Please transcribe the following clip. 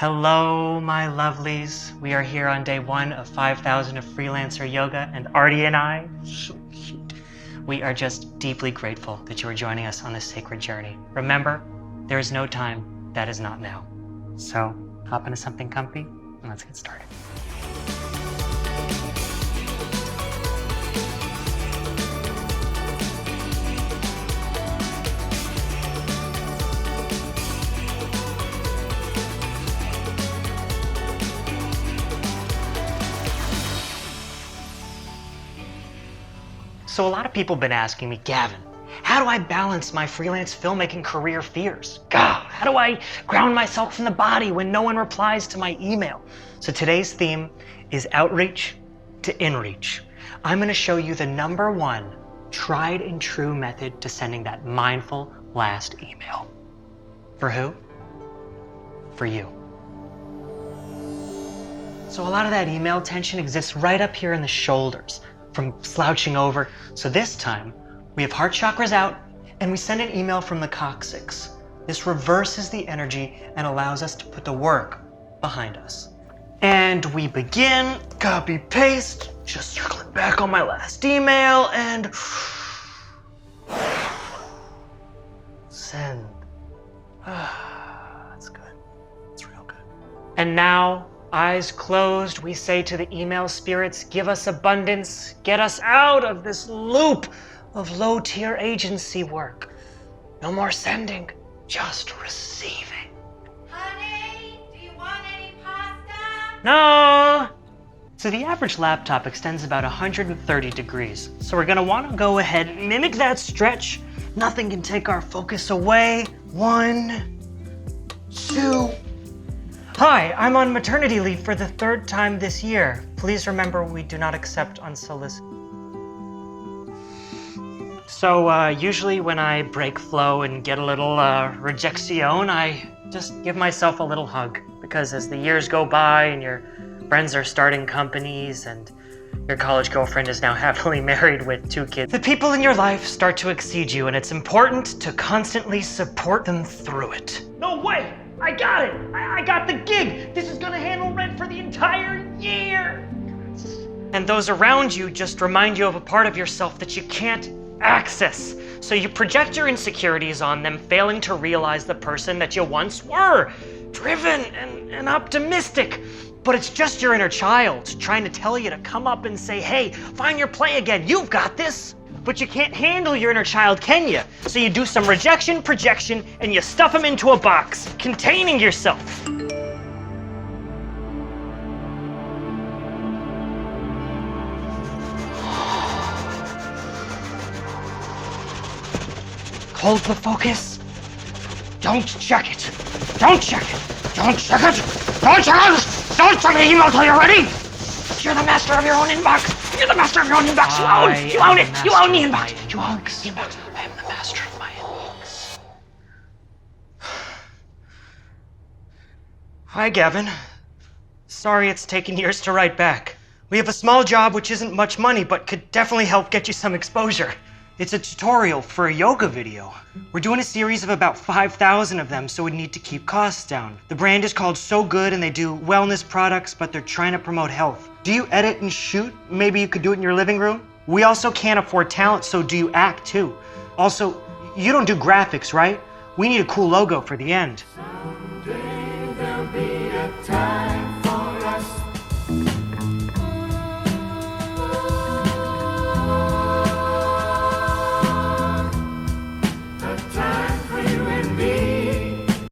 Hello, my lovelies. We are here on day 1 of 5,000 of Freelancer Yoga, and Artie and I, so cute, we are just deeply grateful that you are joining us on this sacred journey. Remember, there is no time that is not now. So, hop into something comfy, and let's get started. So a lot of people have been asking me, Gavin, how do I balance my freelance filmmaking career fears? God, how do I ground myself in the body when no one replies to my email? So today's theme is outreach to inreach. I'm going to show you the #1 tried and true method to sending that mindful last email. For who? For you. So a lot of that email tension exists right up here in the shoulders, from slouching over. So this time, we have heart chakras out, and we send an email from the coccyx. This reverses the energy and allows us to put the work behind us. And we begin, copy, paste, just circling back on my last email, and send. That's good. That's real good. And now, eyes closed, we say to the email spirits, give us abundance, get us out of this loop of low-tier agency work. No more sending, just receiving. Honey, do you want any pasta? No! So the average laptop extends about 130 degrees. So we're gonna wanna go ahead and mimic that stretch. Nothing can take our focus away. 1, 2, Hi, I'm on maternity leave for the 3rd time this year. Please remember we do not accept unsolicited. So usually when I break flow and get a little rejection, I just give myself a little hug. Because as the years go by and your friends are starting companies and your college girlfriend is now happily married with 2 kids, the people in your life start to exceed you, and it's important to constantly support them through it. No way! I got it! I got the gig! This is gonna handle rent for the entire year! And those around you just remind you of a part of yourself that you can't access. So you project your insecurities on them, failing to realize the person that you once were. Driven and optimistic. But it's just your inner child trying to tell you to come up and say, hey, find your play again, you've got this. But you can't handle your inner child, can you? So you do some rejection, projection, and you stuff them into a box, containing yourself. Hold the focus. Don't check it. Don't check it. Don't check it. Don't check it. Don't check the email till you're ready. You're the master of your own inbox. You're the master of your own inbox. You own it. You own the inbox. You own the inbox. I am the master of my inbox. Hi, Gavin. Sorry it's taken years to write back. We have a small job which isn't much money, but could definitely help get you some exposure. It's a tutorial for a yoga video. We're doing a series of about 5,000 of them, so we need to keep costs down. The brand is called SoGood, and they do wellness products, but they're trying to promote health. Do you edit and shoot? Maybe you could do it in your living room? We also can't afford talent, so do you act too? Also, you don't do graphics, right? We need a cool logo for the end. Someday there'll be a time